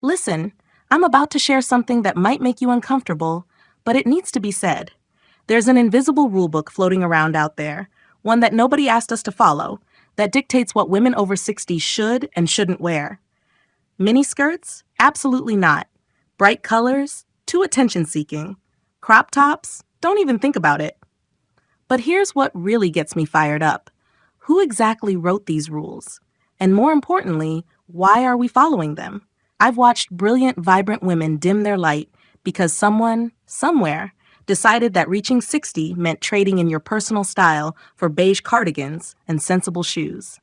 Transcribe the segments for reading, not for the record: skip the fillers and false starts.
Listen, I'm about to share something that might make you uncomfortable, but it needs to be said. There's an invisible rulebook floating around out there, one that nobody asked us to follow, that dictates what women over 60 should and shouldn't wear. Miniskirts? Absolutely not. Bright colors? Too attention seeking. Crop tops? Don't even think about it. But here's what really gets me fired up. Who exactly wrote these rules? And more importantly, why are we following them? I've watched brilliant, vibrant women dim their light because someone, somewhere, decided that reaching 60 meant trading in your personal style for beige cardigans and sensible shoes.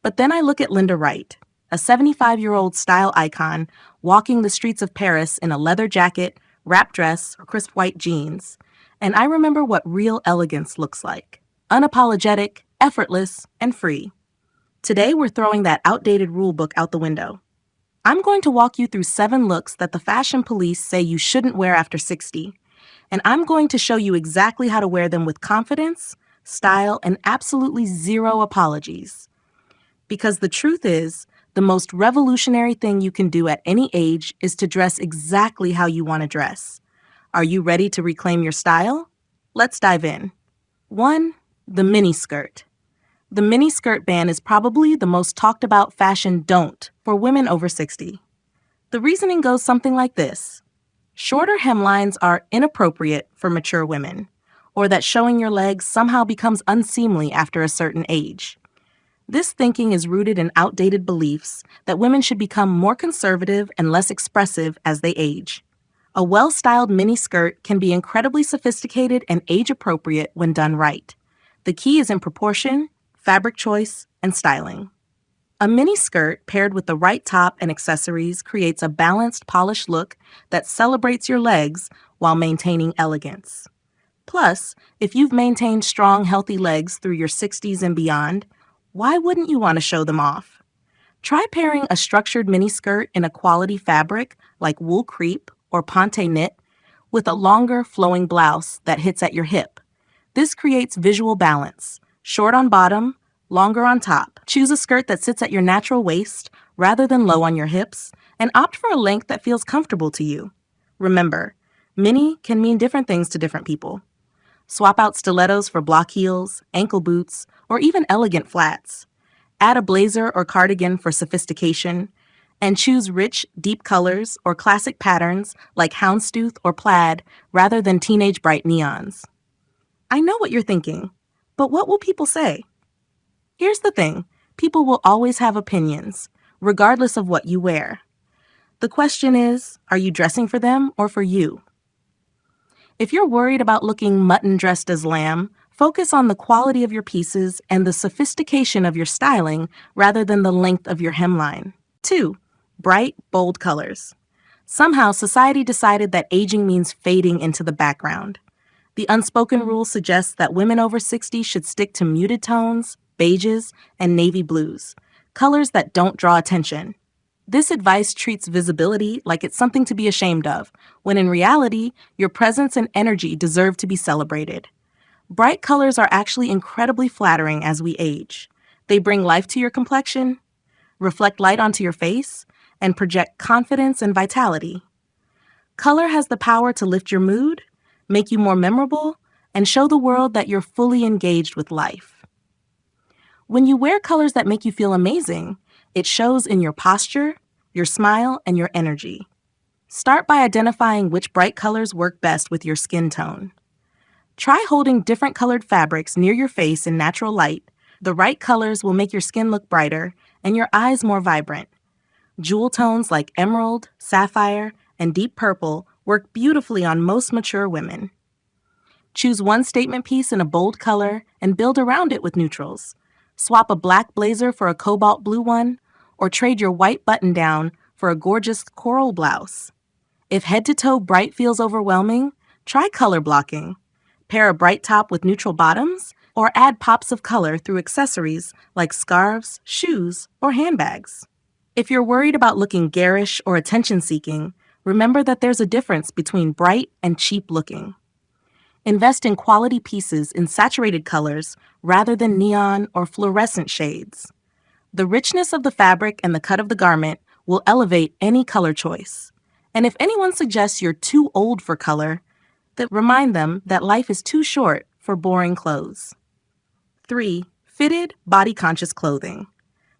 But then I look at Linda Wright, a 75-year-old style icon walking the streets of Paris in a leather jacket, wrap dress, or crisp white jeans, and I remember what real elegance looks like. Unapologetic, effortless, and free. Today we're throwing that outdated rule book out the window. I'm going to walk you through 7 looks that the fashion police say you shouldn't wear after 60, and I'm going to show you exactly how to wear them with confidence, style, and absolutely zero apologies. Because the truth is, the most revolutionary thing you can do at any age is to dress exactly how you want to dress. Are you ready to reclaim your style? Let's dive in. 1. The miniskirt. The miniskirt ban is probably the most talked about fashion don't for women over 60. The reasoning goes something like this. Shorter hemlines are inappropriate for mature women, or that showing your legs somehow becomes unseemly after a certain age. This thinking is rooted in outdated beliefs that women should become more conservative and less expressive as they age. A well-styled miniskirt can be incredibly sophisticated and age-appropriate when done right. The key is in proportion, fabric choice, and styling. A miniskirt paired with the right top and accessories creates a balanced, polished look that celebrates your legs while maintaining elegance. Plus, if you've maintained strong, healthy legs through your 60s and beyond, why wouldn't you want to show them off? Try pairing a structured miniskirt in a quality fabric like wool crepe or ponte knit with a longer, flowing blouse that hits at your hip. This creates visual balance. Short on bottom, longer on top. Choose a skirt that sits at your natural waist rather than low on your hips, and opt for a length that feels comfortable to you. Remember, mini can mean different things to different people. Swap out stilettos for block heels, ankle boots, or even elegant flats. Add a blazer or cardigan for sophistication, and choose rich, deep colors or classic patterns like houndstooth or plaid rather than teenage bright neons. I know what you're thinking, but what will people say? Here's the thing, people will always have opinions, regardless of what you wear. The question is, are you dressing for them or for you? If you're worried about looking mutton dressed as lamb, focus on the quality of your pieces and the sophistication of your styling rather than the length of your hemline. 2. Bright, bold colors. Somehow, society decided that aging means fading into the background. The unspoken rule suggests that women over 60 should stick to muted tones, beiges, and navy blues, colors that don't draw attention. This advice treats visibility like it's something to be ashamed of, when in reality, your presence and energy deserve to be celebrated. Bright colors are actually incredibly flattering as we age. They bring life to your complexion, reflect light onto your face, and project confidence and vitality. Color has the power to lift your mood, make you more memorable, and show the world that you're fully engaged with life. When you wear colors that make you feel amazing, it shows in your posture, your smile, and your energy. Start by identifying which bright colors work best with your skin tone. Try holding different colored fabrics near your face in natural light. The right colors will make your skin look brighter and your eyes more vibrant. Jewel tones like emerald, sapphire, and deep purple work beautifully on most mature women. Choose one statement piece in a bold color and build around it with neutrals. Swap a black blazer for a cobalt blue one, or trade your white button-down for a gorgeous coral blouse. If head-to-toe bright feels overwhelming, try color blocking. Pair a bright top with neutral bottoms, or add pops of color through accessories like scarves, shoes, or handbags. If you're worried about looking garish or attention-seeking, remember that there's a difference between bright and cheap looking. Invest in quality pieces in saturated colors rather than neon or fluorescent shades. The richness of the fabric and the cut of the garment will elevate any color choice. And if anyone suggests you're too old for color, then remind them that life is too short for boring clothes. 3. Fitted, body-conscious clothing.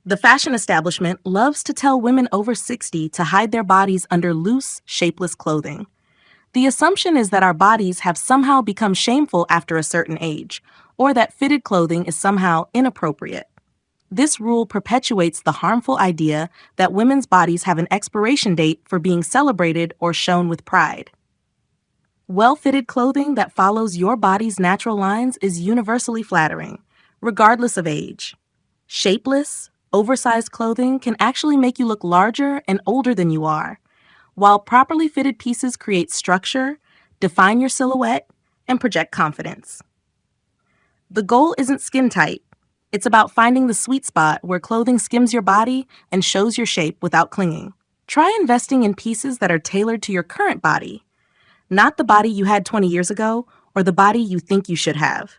The fashion establishment loves to tell women over 60 to hide their bodies under loose, shapeless clothing. The assumption is that our bodies have somehow become shameful after a certain age, or that fitted clothing is somehow inappropriate. This rule perpetuates the harmful idea that women's bodies have an expiration date for being celebrated or shown with pride. Well-fitted clothing that follows your body's natural lines is universally flattering, regardless of age. Shapeless, oversized clothing can actually make you look larger and older than you are, while properly fitted pieces create structure, define your silhouette, and project confidence. The goal isn't skin tight. It's about finding the sweet spot where clothing skims your body and shows your shape without clinging. Try investing in pieces that are tailored to your current body, not the body you had 20 years ago or the body you think you should have.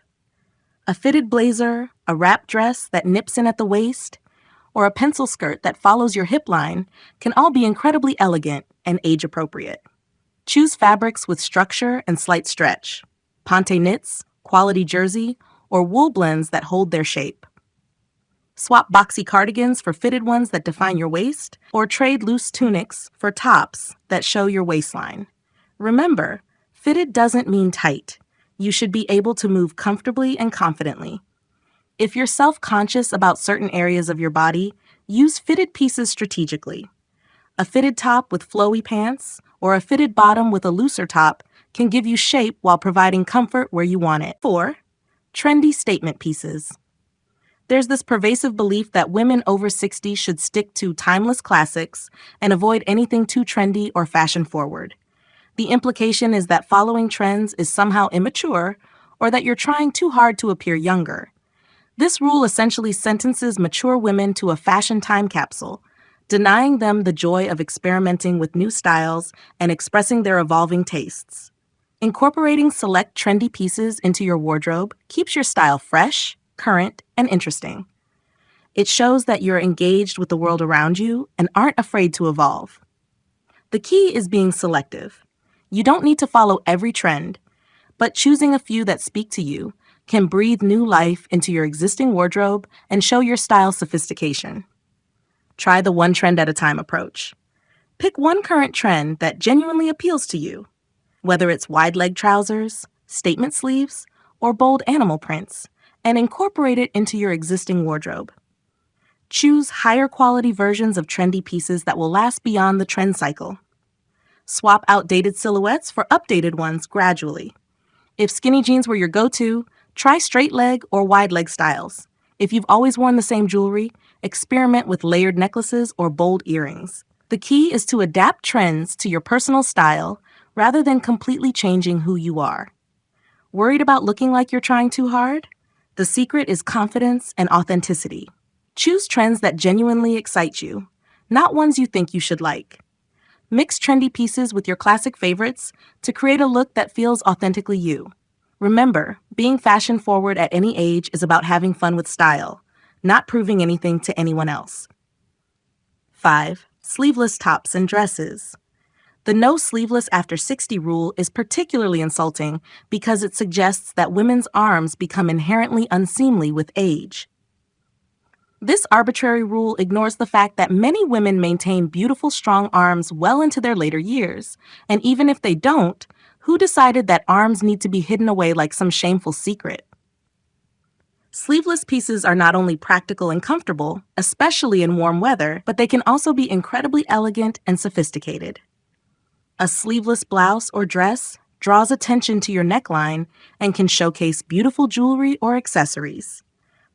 A fitted blazer, a wrap dress that nips in at the waist, or a pencil skirt that follows your hip line can all be incredibly elegant and age-appropriate. Choose fabrics with structure and slight stretch, ponte knits, quality jersey, or wool blends that hold their shape. Swap boxy cardigans for fitted ones that define your waist, or trade loose tunics for tops that show your waistline. Remember, fitted doesn't mean tight. You should be able to move comfortably and confidently. If you're self-conscious about certain areas of your body, use fitted pieces strategically. A fitted top with flowy pants or a fitted bottom with a looser top can give you shape while providing comfort where you want it. 4. Trendy statement pieces. There's this pervasive belief that women over 60 should stick to timeless classics and avoid anything too trendy or fashion-forward. The implication is that following trends is somehow immature or that you're trying too hard to appear younger. This rule essentially sentences mature women to a fashion time capsule, denying them the joy of experimenting with new styles and expressing their evolving tastes. Incorporating select trendy pieces into your wardrobe keeps your style fresh, current, and interesting. It shows that you're engaged with the world around you and aren't afraid to evolve. The key is being selective. You don't need to follow every trend, but choosing a few that speak to you can breathe new life into your existing wardrobe and show your style sophistication. Try the one trend at a time approach. Pick one current trend that genuinely appeals to you, whether it's wide leg trousers, statement sleeves, or bold animal prints, and incorporate it into your existing wardrobe. Choose higher quality versions of trendy pieces that will last beyond the trend cycle. Swap outdated silhouettes for updated ones gradually. If skinny jeans were your go-to, try straight leg or wide leg styles. If you've always worn the same jewelry, experiment with layered necklaces or bold earrings. The key is to adapt trends to your personal style rather than completely changing who you are. Worried about looking like you're trying too hard? The secret is confidence and authenticity. Choose trends that genuinely excite you, not ones you think you should like. Mix trendy pieces with your classic favorites to create a look that feels authentically you. Remember, being fashion-forward at any age is about having fun with style, not proving anything to anyone else. 5. Sleeveless tops and dresses. The no sleeveless after 60 rule is particularly insulting because it suggests that women's arms become inherently unseemly with age. This arbitrary rule ignores the fact that many women maintain beautiful, strong arms well into their later years, and even if they don't, who decided that arms need to be hidden away like some shameful secret? Sleeveless pieces are not only practical and comfortable, especially in warm weather, but they can also be incredibly elegant and sophisticated. A sleeveless blouse or dress draws attention to your neckline and can showcase beautiful jewelry or accessories.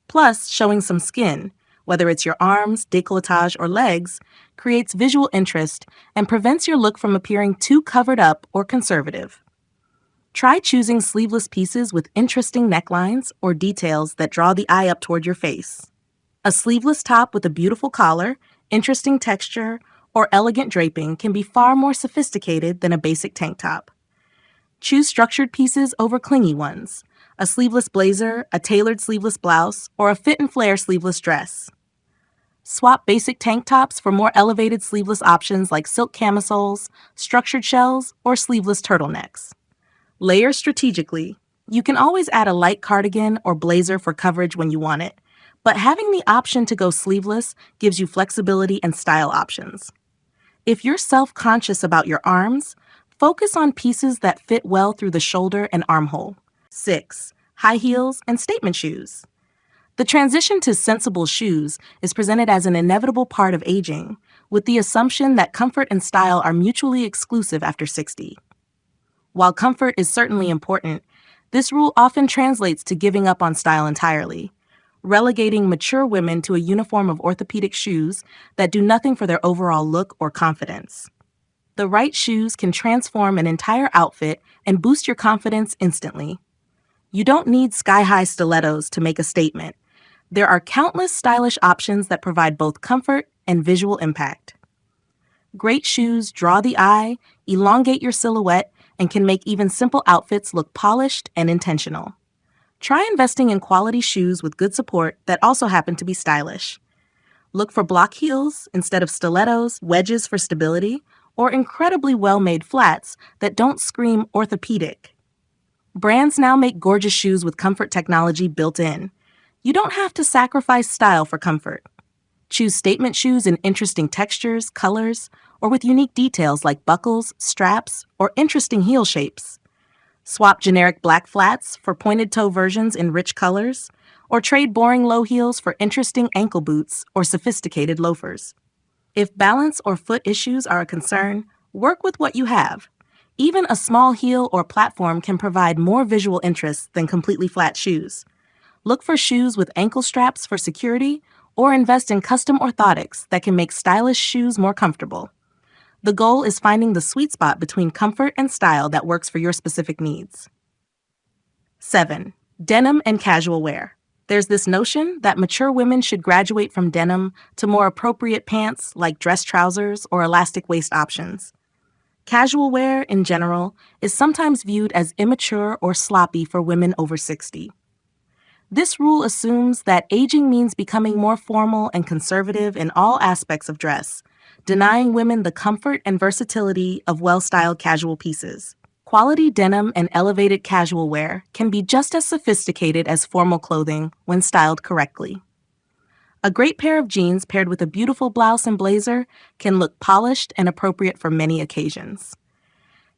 Plus, showing some skin, whether it's your arms, décolletage, or legs, creates visual interest and prevents your look from appearing too covered up or conservative. Try choosing sleeveless pieces with interesting necklines or details that draw the eye up toward your face. A sleeveless top with a beautiful collar, interesting texture, or elegant draping can be far more sophisticated than a basic tank top. Choose structured pieces over clingy ones, a sleeveless blazer, a tailored sleeveless blouse, or a fit and flare sleeveless dress. Swap basic tank tops for more elevated sleeveless options like silk camisoles, structured shells, or sleeveless turtlenecks. Layer strategically. You can always add a light cardigan or blazer for coverage when you want it, but having the option to go sleeveless gives you flexibility and style options. If you're self-conscious about your arms, focus on pieces that fit well through the shoulder and armhole. 6. High heels and statement shoes. The transition to sensible shoes is presented as an inevitable part of aging, with the assumption that comfort and style are mutually exclusive after 60. While comfort is certainly important, this rule often translates to giving up on style entirely, relegating mature women to a uniform of orthopedic shoes that do nothing for their overall look or confidence. The right shoes can transform an entire outfit and boost your confidence instantly. You don't need sky-high stilettos to make a statement. There are countless stylish options that provide both comfort and visual impact. Great shoes draw the eye, elongate your silhouette, and can make even simple outfits look polished and intentional. Try investing in quality shoes with good support that also happen to be stylish. Look for block heels instead of stilettos, wedges for stability, or incredibly well-made flats that don't scream orthopedic. Brands now make gorgeous shoes with comfort technology built in. You don't have to sacrifice style for comfort. Choose statement shoes in interesting textures, colors, or with unique details like buckles, straps, or interesting heel shapes. Swap generic black flats for pointed toe versions in rich colors, or trade boring low heels for interesting ankle boots or sophisticated loafers. If balance or foot issues are a concern, work with what you have. Even a small heel or platform can provide more visual interest than completely flat shoes. Look for shoes with ankle straps for security, or invest in custom orthotics that can make stylish shoes more comfortable. The goal is finding the sweet spot between comfort and style that works for your specific needs. 7. Denim and casual wear. There's this notion that mature women should graduate from denim to more appropriate pants like dress trousers or elastic waist options. Casual wear, in general, is sometimes viewed as immature or sloppy for women over 60. This rule assumes that aging means becoming more formal and conservative in all aspects of dress, denying women the comfort and versatility of well-styled casual pieces. Quality denim and elevated casual wear can be just as sophisticated as formal clothing when styled correctly. A great pair of jeans paired with a beautiful blouse and blazer can look polished and appropriate for many occasions.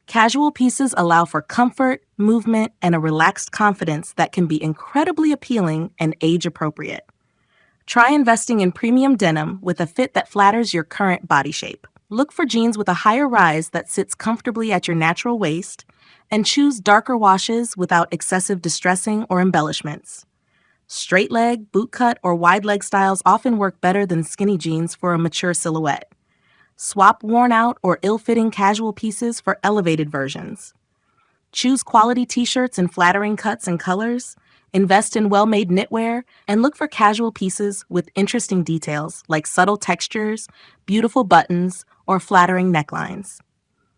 Casual pieces allow for comfort, movement, and a relaxed confidence that can be incredibly appealing and age-appropriate. Try investing in premium denim with a fit that flatters your current body shape. Look for jeans with a higher rise that sits comfortably at your natural waist, and choose darker washes without excessive distressing or embellishments. Straight leg, boot cut, or wide leg styles often work better than skinny jeans for a mature silhouette. Swap worn-out or ill-fitting casual pieces for elevated versions. Choose quality t-shirts in flattering cuts and colors, invest in well-made knitwear, and look for casual pieces with interesting details like subtle textures, beautiful buttons, or flattering necklines.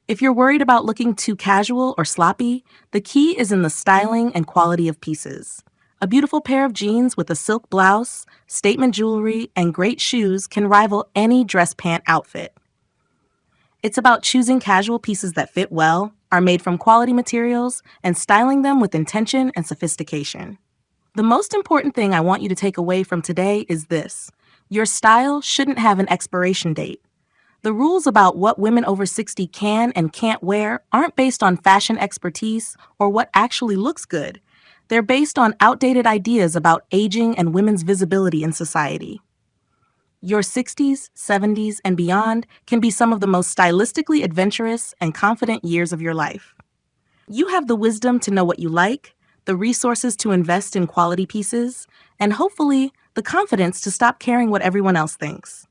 If you're worried about looking too casual or sloppy, the key is in the styling and quality of pieces. A beautiful pair of jeans with a silk blouse, statement jewelry, and great shoes can rival any dress pant outfit. It's about choosing casual pieces that fit well, are made from quality materials, and styling them with intention and sophistication. The most important thing I want you to take away from today is this: your style shouldn't have an expiration date. The rules about what women over 60 can and can't wear aren't based on fashion expertise or what actually looks good. They're based on outdated ideas about aging and women's visibility in society. Your 60s, 70s, and beyond can be some of the most stylistically adventurous and confident years of your life. You have the wisdom to know what you like, the resources to invest in quality pieces, and hopefully the confidence to stop caring what everyone else thinks.